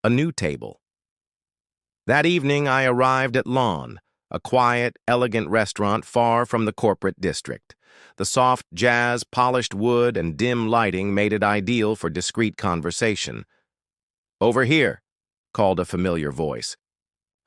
a new table. That evening, I arrived at Lawn, a quiet, elegant restaurant far from the corporate district. The soft jazz, polished wood, and dim lighting made it ideal for discreet conversation. "Over here," called a familiar voice.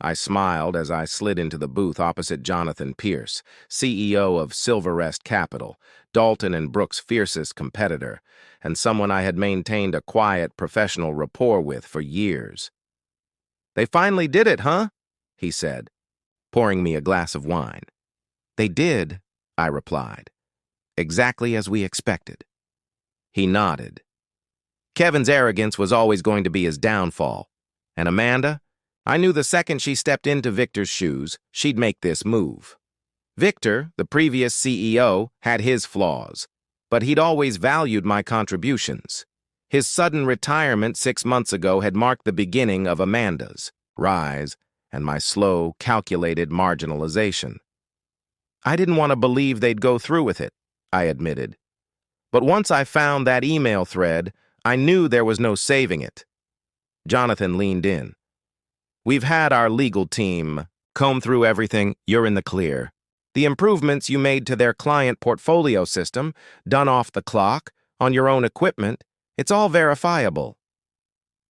I smiled as I slid into the booth opposite Jonathan Pierce, CEO of Silverrest Capital, Dalton and Brooks' fiercest competitor, and someone I had maintained a quiet, professional rapport with for years. "They finally did it, huh?" he said, pouring me a glass of wine. "They did," I replied, "exactly as we expected." He nodded. Kevin's arrogance was always going to be his downfall. And Amanda? I knew the second she stepped into Victor's shoes, she'd make this move. Victor, the previous CEO, had his flaws, but he'd always valued my contributions. His sudden retirement 6 months ago had marked the beginning of Amanda's rise and my slow, calculated marginalization. I didn't want to believe they'd go through with it, I admitted. But once I found that email thread, I knew there was no saving it. Jonathan leaned in. "We've had our legal team comb through everything. You're in the clear. The improvements you made to their client portfolio system, done off the clock, on your own equipment, it's all verifiable."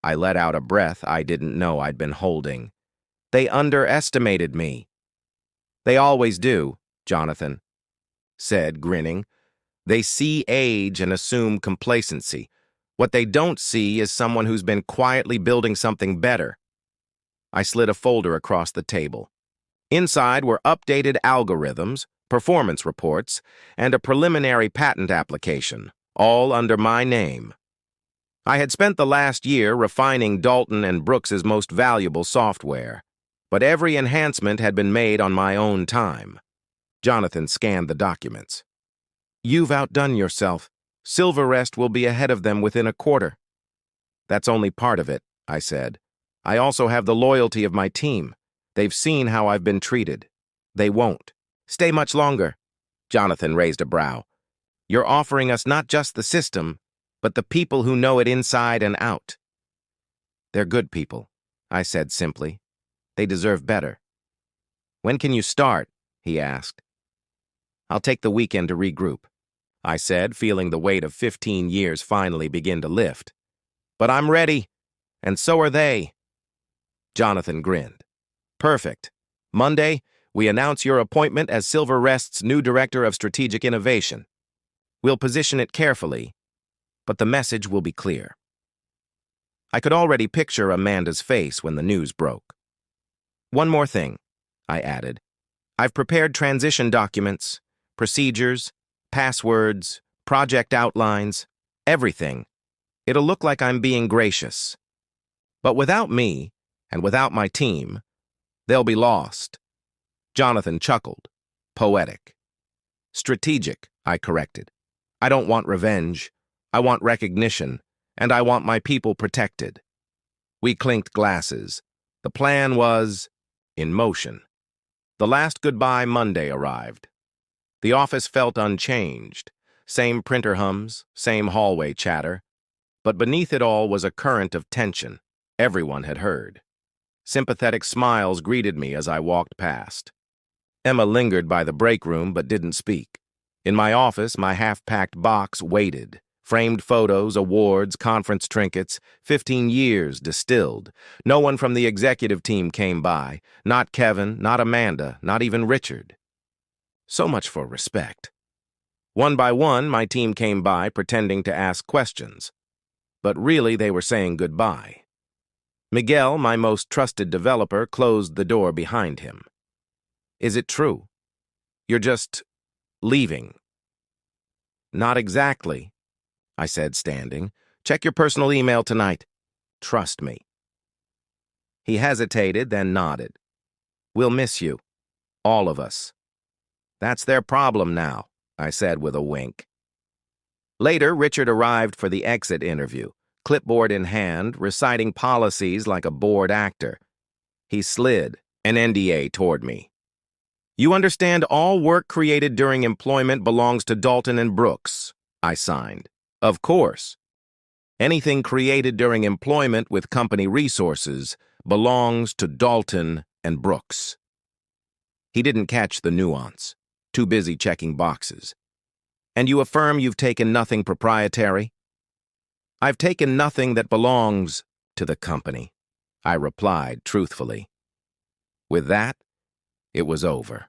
I let out a breath I didn't know I'd been holding. They underestimated me. "They always do," Jonathan said, grinning. "They see age and assume complacency. What they don't see is someone who's been quietly building something better." I slid a folder across the table. Inside were updated algorithms, performance reports, and a preliminary patent application, all under my name. I had spent the last year refining Dalton and Brooks's most valuable software, but every enhancement had been made on my own time. Jonathan scanned the documents. "You've outdone yourself. Silverrest will be ahead of them within a quarter." "That's only part of it," I said. "I also have the loyalty of my team. They've seen how I've been treated. They won't stay much longer." Jonathan raised a brow. "You're offering us not just the system, but the people who know it inside and out." "They're good people," I said simply. "They deserve better." "When can you start?" he asked. "I'll take the weekend to regroup," I said, feeling the weight of 15 years finally begin to lift. "But I'm ready, and so are they." Jonathan grinned. "Perfect. Monday, we announce your appointment as Silverrest's new Director of Strategic Innovation. We'll position it carefully, but the message will be clear." I could already picture Amanda's face when the news broke. "One more thing," I added. "I've prepared transition documents, procedures, passwords, project outlines, everything. It'll look like I'm being gracious. But without me, and without my team, they'll be lost." Jonathan chuckled. "Poetic." "Strategic," I corrected. "I don't want revenge. I want recognition, and I want my people protected." We clinked glasses. The plan was in motion. The last goodbye Monday arrived. The office felt unchanged. Same printer hums, same hallway chatter. But beneath it all was a current of tension. Everyone had heard. Sympathetic smiles greeted me as I walked past. Emma lingered by the break room but didn't speak. In my office, my half-packed box waited. Framed photos, awards, conference trinkets, 15 years distilled. No one from the executive team came by. Not Kevin, not Amanda, not even Richard. So much for respect. One by one, my team came by pretending to ask questions. But really, they were saying goodbye. Miguel, my most trusted developer, closed the door behind him. "Is it true? You're just leaving?" "Not exactly," I said, standing. "Check your personal email tonight. Trust me." He hesitated, then nodded. "We'll miss you. All of us." "That's their problem now," I said with a wink. Later, Richard arrived for the exit interview, clipboard in hand, reciting policies like a bored actor. He slid an NDA toward me. "You understand all work created during employment belongs to Dalton and Brooks," I signed. "Of course." Anything created during employment with company resources belongs to Dalton and Brooks. He didn't catch the nuance, too busy checking boxes. And you affirm you've taken nothing proprietary? I've taken nothing that belongs to the company, I replied truthfully. With that, it was over.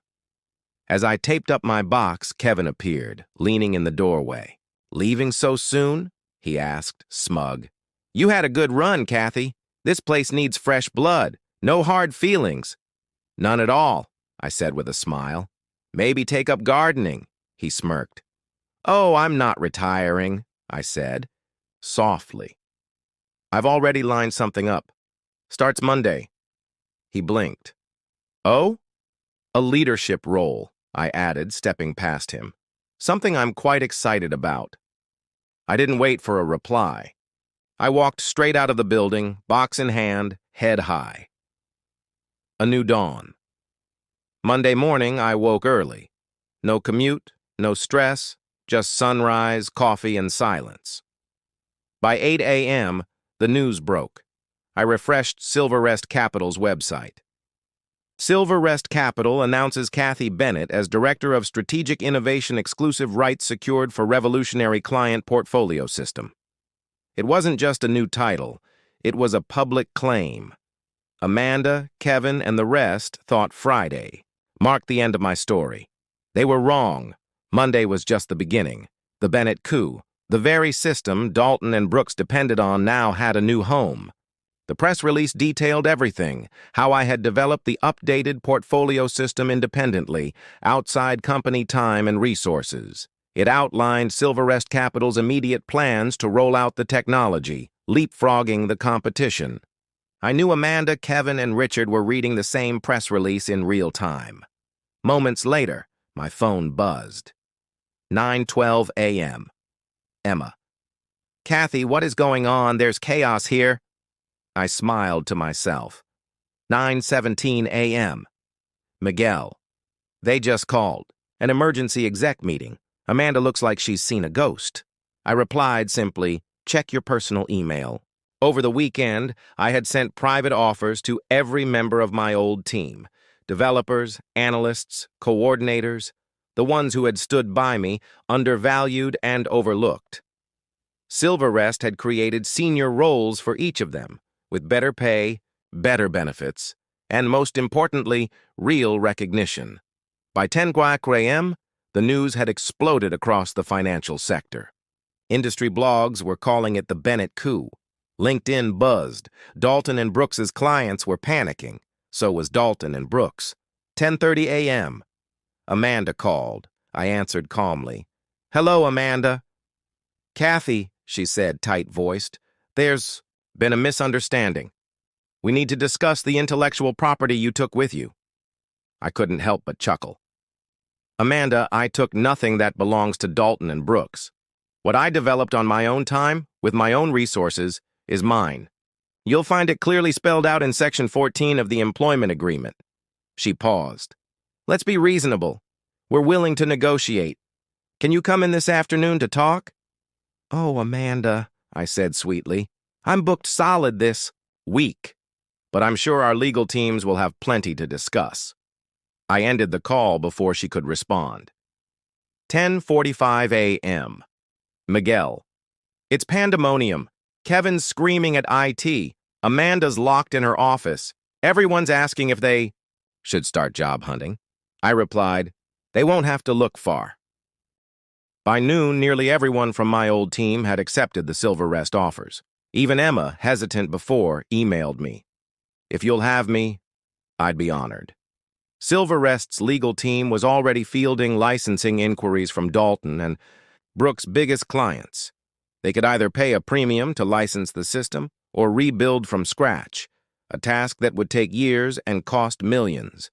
As I taped up my box, Kevin appeared, leaning in the doorway. Leaving so soon? He asked, smug. You had a good run, Kathy. This place needs fresh blood. No hard feelings. None at all, I said with a smile. Maybe take up gardening, he smirked. Oh, I'm not retiring, I said, softly. I've already lined something up. Starts Monday. He blinked. Oh? A leadership role, I added, stepping past him. Something I'm quite excited about. I didn't wait for a reply. I walked straight out of the building, box in hand, head high. A new dawn. Monday morning, I woke early. No commute, no stress, just sunrise, coffee, and silence. By 8 a.m., the news broke. I refreshed Silverrest Capital's website. Silverrest Capital announces Kathy Bennett as Director of Strategic Innovation Exclusive Rights Secured for Revolutionary Client Portfolio System. It wasn't just a new title, it was a public claim. Amanda, Kevin, and the rest thought Friday marked the end of my story. They were wrong. Monday was just the beginning. The Bennett coup, the very system Dalton and Brooks depended on, now had a new home. The press release detailed everything, how I had developed the updated portfolio system independently, outside company time and resources. It outlined Silverrest Capital's immediate plans to roll out the technology, leapfrogging the competition. I knew Amanda, Kevin, and Richard were reading the same press release in real time. Moments later, my phone buzzed. 9:12 a.m. Emma. Kathy, what is going on? There's chaos here. I smiled to myself. 9:17 a.m. Miguel. They just called. An emergency exec meeting. Amanda looks like she's seen a ghost. I replied simply, check your personal email. Over the weekend, I had sent private offers to every member of my old team. Developers, analysts, coordinators, the ones who had stood by me, undervalued and overlooked. Silverrest had created senior roles for each of them, with better pay, better benefits, and most importantly, real recognition. By 10 a.m., the news had exploded across the financial sector. Industry blogs were calling it the Bennett coup. LinkedIn buzzed. Dalton and Brooks's clients were panicking. So was Dalton and Brooks. 10:30 a.m. Amanda called. I answered calmly. Hello, Amanda. Kathy, she said, tight-voiced, there's been a misunderstanding. We need to discuss the intellectual property you took with you. I couldn't help but chuckle. Amanda, I took nothing that belongs to Dalton and Brooks. What I developed on my own time, with my own resources, is mine. You'll find it clearly spelled out in Section 14 of the Employment Agreement. She paused. Let's be reasonable. We're willing to negotiate. Can you come in this afternoon to talk? Oh, Amanda, I said sweetly. I'm booked solid this week, but I'm sure our legal teams will have plenty to discuss. I ended the call before she could respond. 10:45 a.m. Miguel. It's pandemonium. Kevin's screaming at IT. Amanda's locked in her office. Everyone's asking if they should start job hunting. I replied, they won't have to look far. By noon, nearly everyone from my old team had accepted the Silverrest offers. Even Emma, hesitant before, emailed me. If you'll have me, I'd be honored. Silverrest's legal team was already fielding licensing inquiries from Dalton and Brooks' biggest clients. They could either pay a premium to license the system or rebuild from scratch, a task that would take years and cost millions.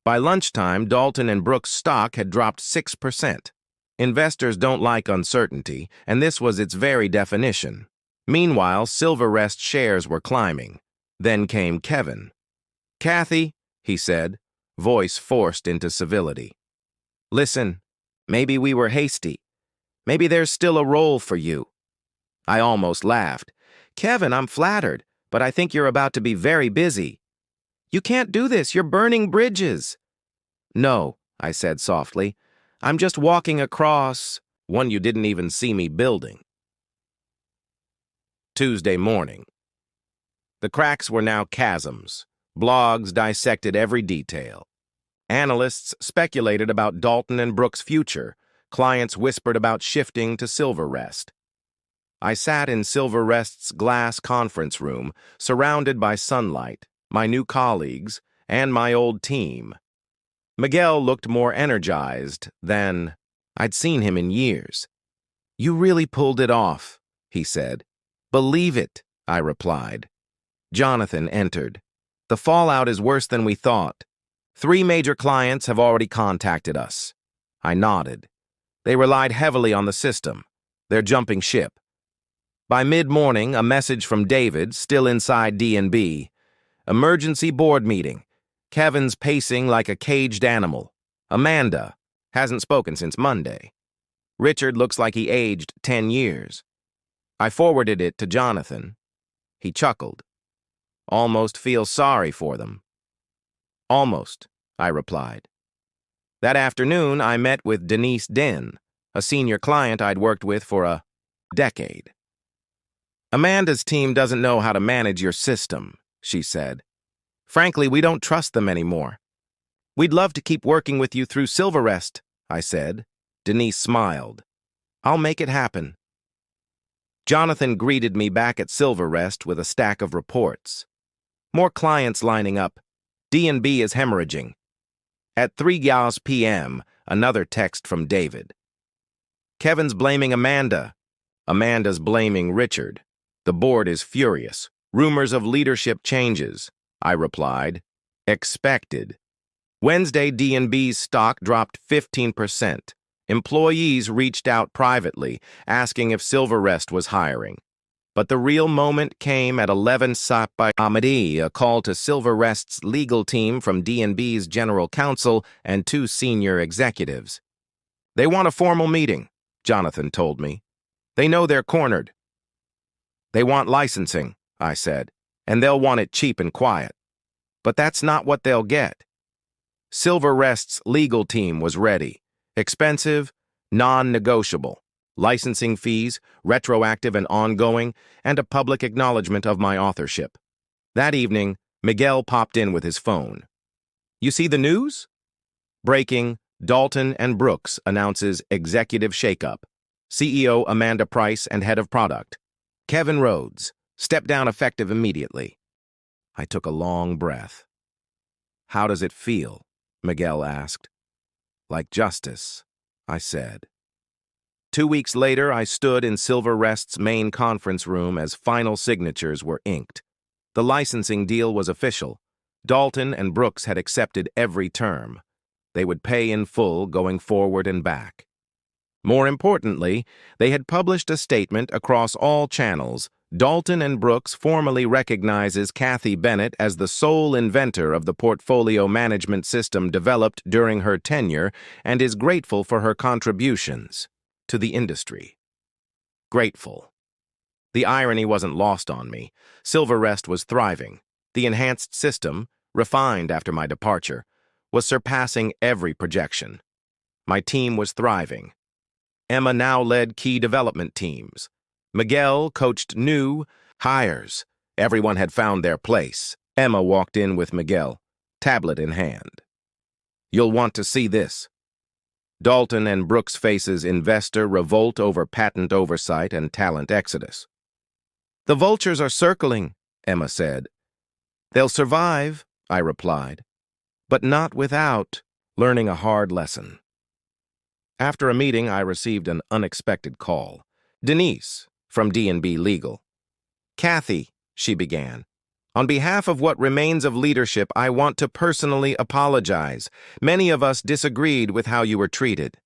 By lunchtime, Dalton and Brooks' stock had dropped 6%. Investors don't like uncertainty, and this was its very definition. Meanwhile, Silverrest shares were climbing. Then came Kevin. Kathy, he said, voice forced into civility. Listen, maybe we were hasty. Maybe there's still a role for you. I almost laughed. Kevin, I'm flattered, but I think you're about to be very busy. You can't do this, you're burning bridges. No, I said softly. I'm just walking across one you didn't even see me building. Tuesday morning. The cracks were now chasms. Blogs dissected every detail. Analysts speculated about Dalton and Brooks' future. Clients whispered about shifting to Silverrest. I sat in Silverrest's glass conference room, surrounded by sunlight, my new colleagues, and my old team. Miguel looked more energized than I'd seen him in years. You really pulled it off, he said. Believe it, I replied. Jonathan entered. The fallout is worse than we thought. 3 major clients have already contacted us. I nodded. They relied heavily on the system. They're jumping ship. By mid-morning, a message from David, still inside D&B. Emergency board meeting. Kevin's pacing like a caged animal. Amanda hasn't spoken since Monday. Richard looks like he aged 10 years. I forwarded it to Jonathan. He chuckled. Almost feel sorry for them. Almost, I replied. That afternoon, I met with Denise Den, a senior client I'd worked with for a decade. Amanda's team doesn't know how to manage your system, she said. Frankly, we don't trust them anymore. We'd love to keep working with you through Silverrest, I said. Denise smiled. I'll make it happen. Jonathan greeted me back at Silverrest with a stack of reports. More clients lining up. D&B is hemorrhaging. At 3 p.m., another text from David. Kevin's blaming Amanda. Amanda's blaming Richard. The board is furious. Rumors of leadership changes. I replied. Expected. Wednesday, D&B's stock dropped 15%. Employees reached out privately, asking if Silverrest was hiring. But the real moment came at 11 by Amadi, a call to Silverrest's legal team from D&B's general counsel and 2 senior executives. They want a formal meeting, Jonathan told me. They know they're cornered. They want licensing, I said, and they'll want it cheap and quiet. But that's not what they'll get. Silverrest's legal team was ready. Expensive, non-negotiable. Licensing fees, retroactive and ongoing, and a public acknowledgement of my authorship. That evening, Miguel popped in with his phone. You see the news? Breaking, Dalton and Brooks announces executive shakeup. CEO Amanda Price and head of product. Kevin Rhodes, step down effective immediately. I took a long breath. How does it feel? Miguel asked. Like justice, I said. 2 weeks later, I stood in Silverrest's main conference room as final signatures were inked. The licensing deal was official. Dalton and Brooks had accepted every term. They would pay in full going forward and back. More importantly, they had published a statement across all channels. Dalton and Brooks formally recognizes Kathy Bennett as the sole inventor of the portfolio management system developed during her tenure and is grateful for her contributions to the industry. Grateful. The irony wasn't lost on me. Silverrest was thriving. The enhanced system, refined after my departure, was surpassing every projection. My team was thriving. Emma now led key development teams. Miguel coached new hires. Everyone had found their place. Emma walked in with Miguel, tablet in hand. You'll want to see this. Dalton and Brooks faces investor revolt over patent oversight and talent exodus. The vultures are circling, Emma said. They'll survive, I replied, but not without learning a hard lesson. After a meeting, I received an unexpected call. Denise, from D&B Legal. Kathy, she began. On behalf of what remains of leadership, I want to personally apologize. Many of us disagreed with how you were treated.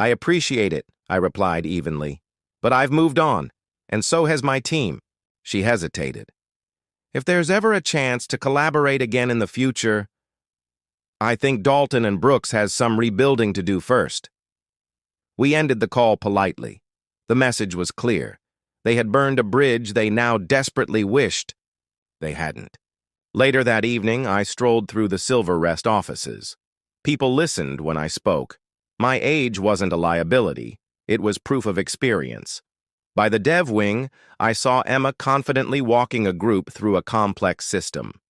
I appreciate it, I replied evenly. But I've moved on, and so has my team. She hesitated. If there's ever a chance to collaborate again in the future, I think Dalton and Brooks has some rebuilding to do first. We ended the call politely. The message was clear. They had burned a bridge they now desperately wished they hadn't. Later that evening, I strolled through the Silver Rest offices. People listened when I spoke. My age wasn't a liability. It was proof of experience. By the dev wing, I saw Emma confidently walking a group through a complex system.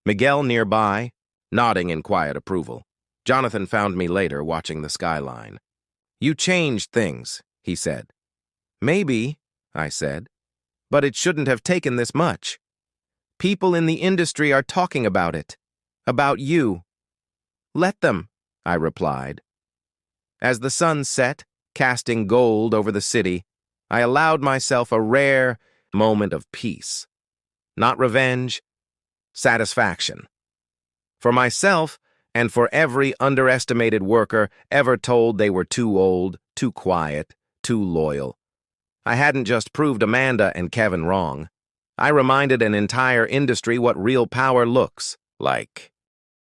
Miguel nearby, nodding in quiet approval. Jonathan found me later watching the skyline. "You changed things," he said. "Maybe," I said, "but it shouldn't have taken this much. People in the industry are talking about it. About you." "Let them," I replied. As the sun set, casting gold over the city, I allowed myself a rare moment of peace. Not revenge, satisfaction. For myself, and for every underestimated worker ever told they were too old, too quiet, too loyal. I hadn't just proved Amanda and Kevin wrong. I reminded an entire industry what real power looks like.